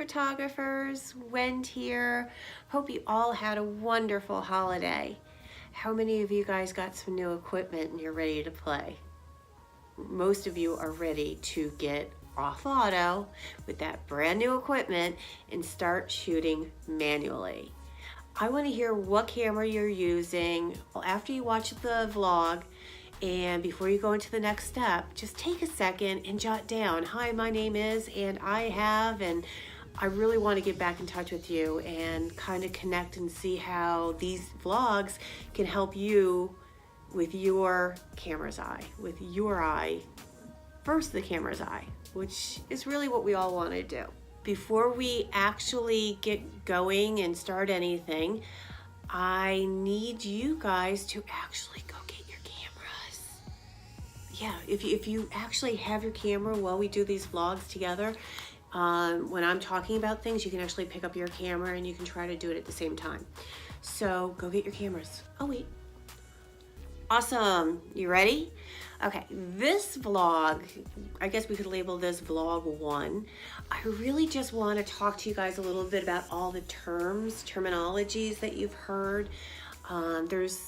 photographers, Wendy here. Hope you all had a wonderful holiday. How many of you guys got some new equipment and you're ready to play? Most of you are ready to get off auto with that brand new equipment and start shooting manually. I want to hear what camera you're using. Well, after you watch the vlog, and before you go into the next step, just take a second and jot down, hi, my name is, and I have, and I really want to get back in touch with you and kind of connect and see how these vlogs can help you with your camera's eye, with your eye versus the camera's eye, which is really what we all want to do. Before we actually get going and start anything, I need you guys to actually go get your cameras. Yeah, if you actually have your camera while we do these vlogs together, when I'm talking about things, you can actually pick up your camera and you can try to do it at the same time. So go get your cameras. Oh wait. Awesome, you ready? Okay, this vlog, I guess we could label this vlog 1. I really just want to talk to you guys a little bit about all the terminologies that you've heard. There's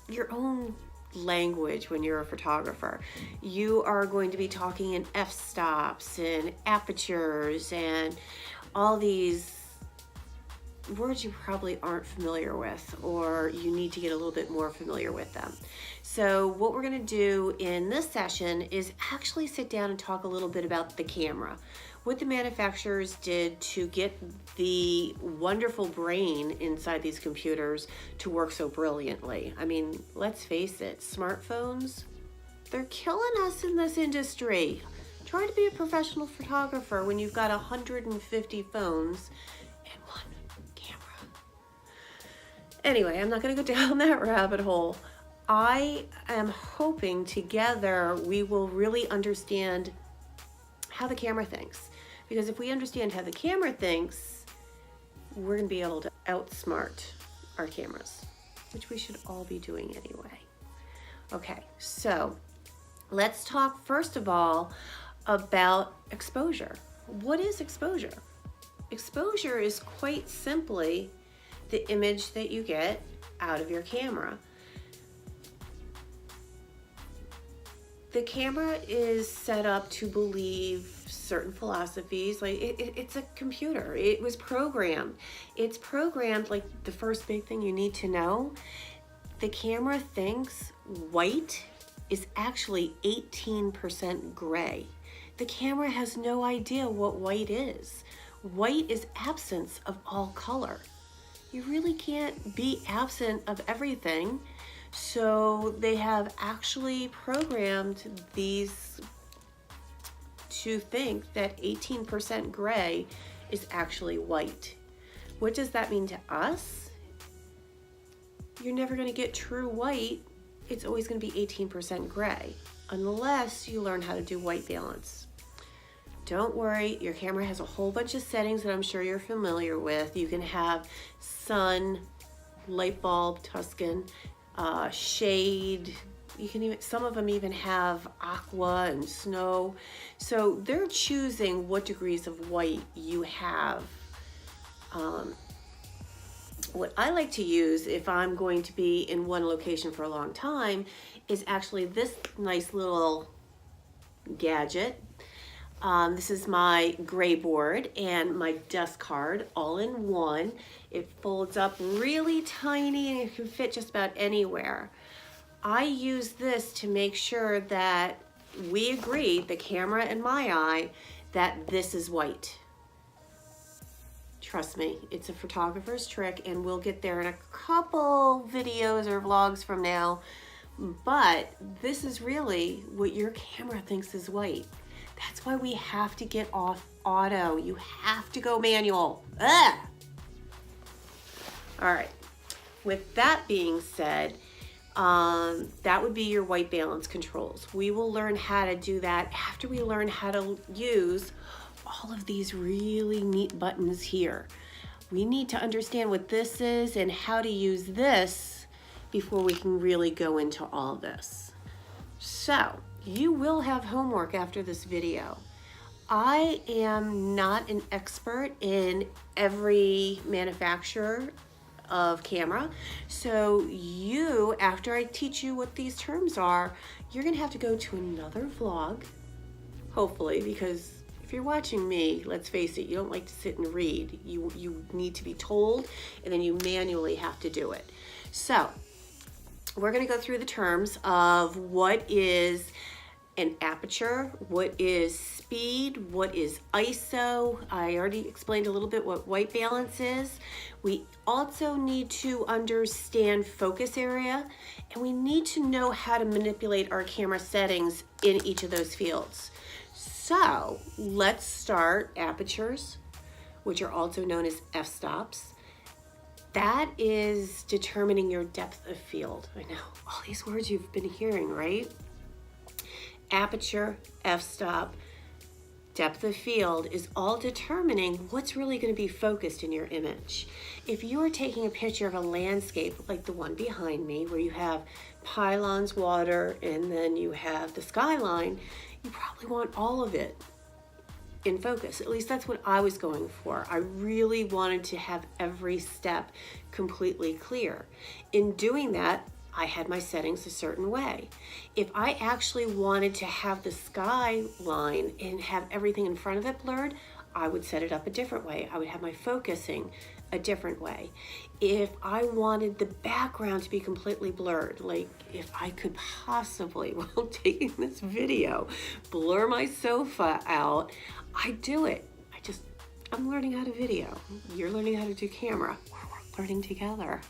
your own language when you're a photographer. You are going to be talking in f-stops and apertures and all these words you probably aren't familiar with, or you need to get a little bit more familiar with them. So what we're going to do in this session is actually sit down and talk a little bit about the camera, what the manufacturers did to get the wonderful brain inside these computers to work so brilliantly. I mean, let's face it, smartphones, they're killing us in this industry. Try to be a professional photographer when you've got 150 phones and one camera. Anyway, I'm not going to go down that rabbit hole. I am hoping together we will really understand how the camera thinks. Because if we understand how the camera thinks, we're going to be able to outsmart our cameras, which we should all be doing anyway. Okay, so let's talk first of all about exposure. What is exposure? Exposure is quite simply the image that you get out of your camera. The camera is set up to believe certain philosophies. Like it's a computer. It was programmed. It's programmed, like the first big thing you need to know, the camera thinks white is actually 18% gray. The camera has no idea what white is. White is absence of all color. You really can't be absent of everything. So they have actually programmed these to think that 18% gray is actually white. What does that mean to us? You're never going to get true white. It's always going to be 18% gray unless you learn how to do white balance. Don't worry, your camera has a whole bunch of settings that I'm sure you're familiar with. You can have sun, light bulb, Tuscan, shade. You can even, some of them even have aqua and snow. So they're choosing what degrees of white you have. What I like to use if I'm going to be in one location for a long time is actually this nice little gadget. This is my gray board and my desk card all in one. It folds up really tiny and it can fit just about anywhere. I use this to make sure that we agree, the camera and my eye, that this is white. Trust me, it's a photographer's trick, and we'll get there in a couple videos or vlogs from now. But this is really what your camera thinks is white. That's why we have to get off auto. You have to go manual. Ugh! All right, with that being said, that would be your white balance controls. We will learn how to do that after we learn how to use all of these really neat buttons here. We need to understand what this is and how to use this before we can really go into all this. So you will have homework after this video. I am not an expert in every manufacturer of camera. So you, after I teach you what these terms are, you're gonna have to go to another vlog, hopefully, because if you're watching me, let's face it, you don't like to sit and read. You need to be told, and then you manually have to do it. So we're gonna go through the terms of what is an aperture, what is speed, what is ISO. I already explained a little bit what white balance is. We also need to understand focus area, and we need to know how to manipulate our camera settings in each of those fields. So let's start apertures, which are also known as f-stops. That is determining your depth of field. I know, all these words you've been hearing, right? Aperture, f-stop, depth of field is all determining what's really going to be focused in your image. If you are taking a picture of a landscape like the one behind me, where you have pylons, water, and then you have the skyline, you probably want all of it in focus. At least that's what I was going for. I really wanted to have every step completely clear. In doing that, I had my settings a certain way. If I actually wanted to have the skyline and have everything in front of it blurred, I would set it up a different way. I would have my focusing a different way. If I wanted the background to be completely blurred, like if I could possibly, while taking this video, blur my sofa out, I do it. I'm learning how to video. You're learning how to do camera. We're learning together.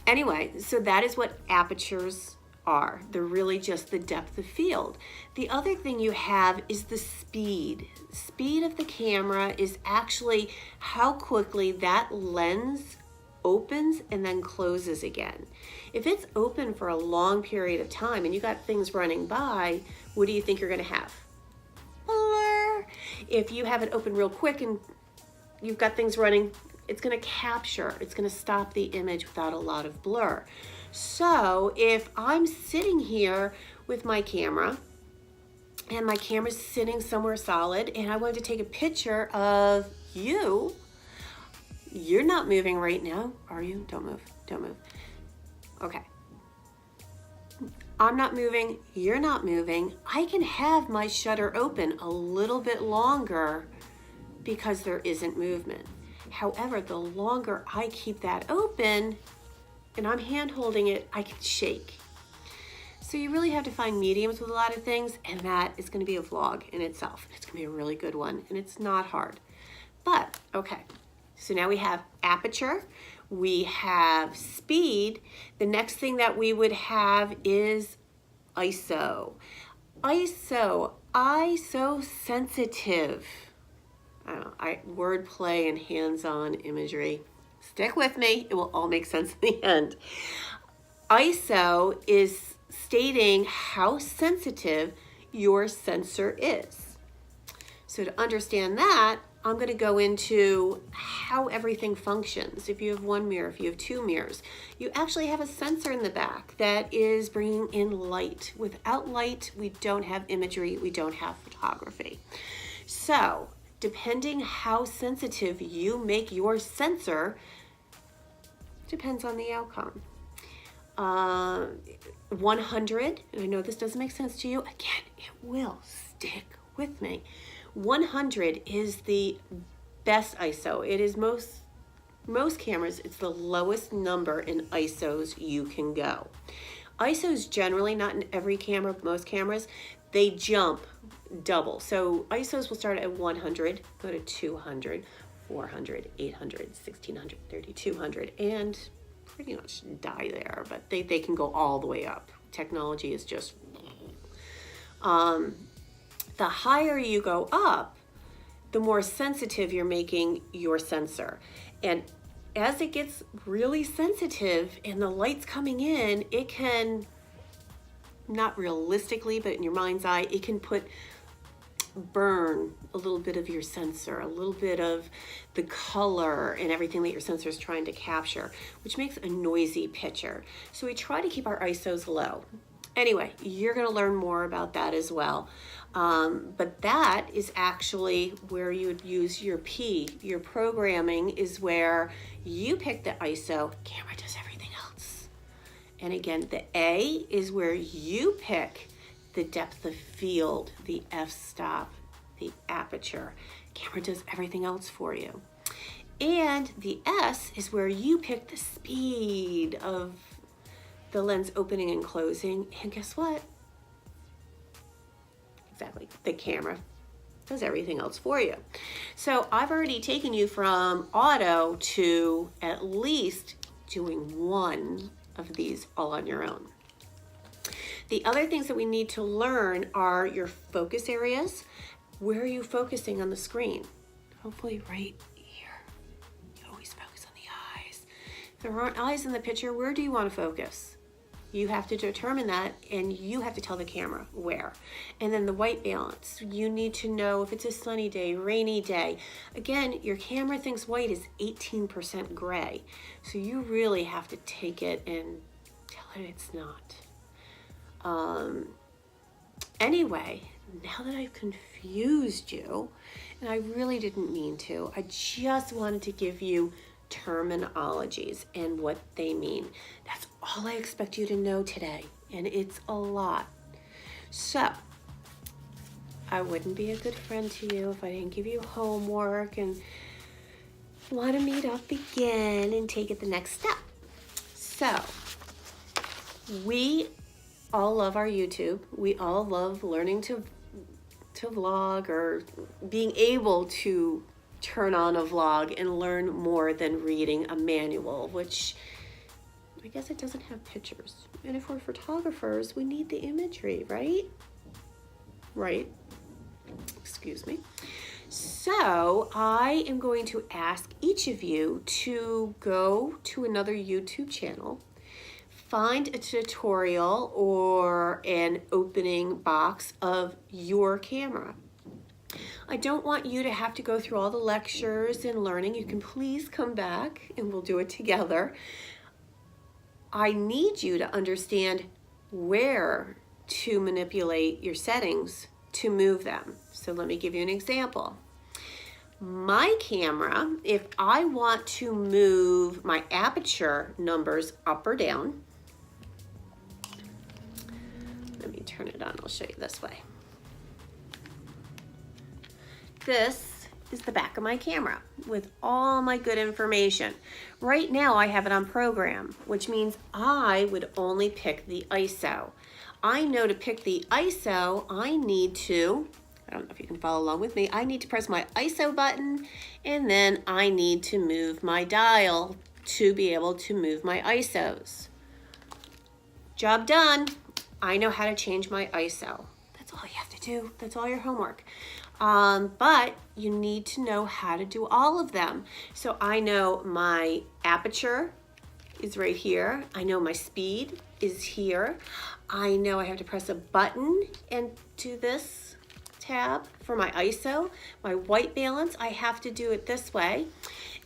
Anyway, so that is what apertures are. They're really just the depth of field. The other thing you have is the speed. Speed of the camera is actually how quickly that lens opens and then closes again. If it's open for a long period of time and you got things running by, what do you think you're gonna have? Blur. If you have it open real quick and you've got things running, it's going to capture, it's going to stop the image without a lot of blur. So if I'm sitting here with my camera and my camera's sitting somewhere solid and I wanted to take a picture of you, you're not moving right now, are you? Don't move, don't move. Okay. I'm not moving, you're not moving. I can have my shutter open a little bit longer because there isn't movement. However, the longer I keep that open and I'm hand holding it, I can shake. So you really have to find mediums with a lot of things, and that is going to be a vlog in itself. It's going to be a really good one, and it's not hard. But, okay, so now we have aperture, we have speed. The next thing that we would have is ISO. ISO sensitive. I don't know, wordplay and hands-on imagery. Stick with me, it will all make sense in the end. ISO is stating how sensitive your sensor is. So to understand that, I'm going to go into how everything functions. If you have one mirror, if you have two mirrors, you actually have a sensor in the back that is bringing in light. Without light, we don't have imagery, we don't have photography. So depending how sensitive you make your sensor, depends on the outcome. 100, and I know this doesn't make sense to you, again, it will, stick with me. 100 is the best ISO. It is most cameras, it's the lowest number in ISOs you can go. ISOs generally, not in every camera, but most cameras, they jump double. So ISOs will start at 100, go to 200, 400, 800, 1600, 3200, and pretty much die there, but they can go all the way up. Technology is just... the higher you go up, the more sensitive you're making your sensor. And as it gets really sensitive and the light's coming in, it can, not realistically, but in your mind's eye, it can burn a little bit of your sensor, a little bit of the color and everything that your sensor is trying to capture, which makes a noisy picture. So we try to keep our ISOs low. Anyway, you're going to learn more about that as well. But that is actually where you would use your P. Your programming is where you pick the ISO, camera does everything else. And again, the A is where you pick the depth of field, the f-stop, the aperture. Camera does everything else for you. And the S is where you pick the speed of the lens opening and closing. And guess what? Exactly, the camera does everything else for you. So I've already taken you from auto to at least doing one of these all on your own. The other things that we need to learn are your focus areas. Where are you focusing on the screen? Hopefully right here. You always focus on the eyes. If there aren't eyes in the picture, where do you want to focus? You have to determine that, and you have to tell the camera where. And then the white balance. You need to know if it's a sunny day, rainy day. Again, your camera thinks white is 18% gray. So you really have to take it and tell it it's not. Anyway, now that I've confused you, and I really didn't mean to, I just wanted to give you terminologies and what they mean. That's all I expect you to know today, and it's a lot. So I wouldn't be a good friend to you if I didn't give you homework and want to meet up again and take it the next step. So we all love our YouTube. We all love learning to vlog, or being able to turn on a vlog and learn more than reading a manual, which I guess it doesn't have pictures. And if we're photographers, we need the imagery, right? Right. Excuse me. So I am going to ask each of you to go to another YouTube channel, find a tutorial or an opening box of your camera. I don't want you to have to go through all the lectures and learning. You can please come back and we'll do it together. I need you to understand where to manipulate your settings to move them. So let me give you an example. My camera, if I want to move my aperture numbers up or down, let me turn it on, I'll show you this way. This is the back of my camera with all my good information. Right now I have it on program, which means I would only pick the ISO. I know to pick the ISO, I need to, I don't know if you can follow along with me, I need to press my ISO button, and then I need to move my dial to be able to move my ISOs. Job done. I know how to change my ISO. That's all you have to do. That's all your homework. But you need to know how to do all of them. So I know my aperture is right here. I know my speed is here. I know I have to press a button and do this tab for my ISO. My white balance, I have to do it this way.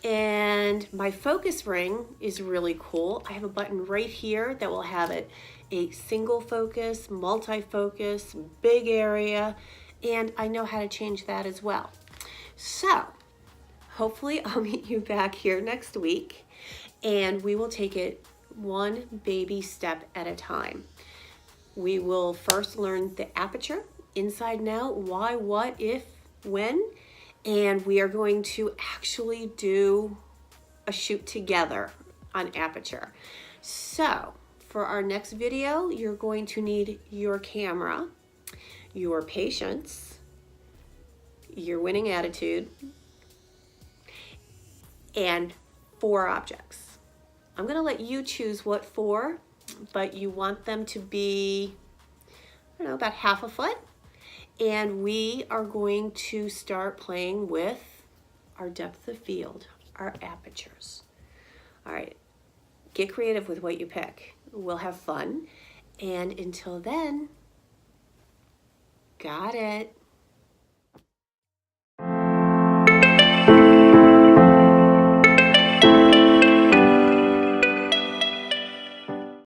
And my focus ring is really cool. I have a button right here that will have it a single focus, multi-focus, big area, and I know how to change that as well. So hopefully I'll meet you back here next week, and we will take it one baby step at a time. We will first learn the aperture, inside now, why, what, if, when, and we are going to actually do a shoot together on aperture. So for our next video, you're going to need your camera, your patience, your winning attitude, and 4 objects. I'm going to let you choose what 4, but you want them to be, I don't know, about half a foot. And we are going to start playing with our depth of field, our apertures. All right, get creative with what you pick. We'll have fun. And until then, got it.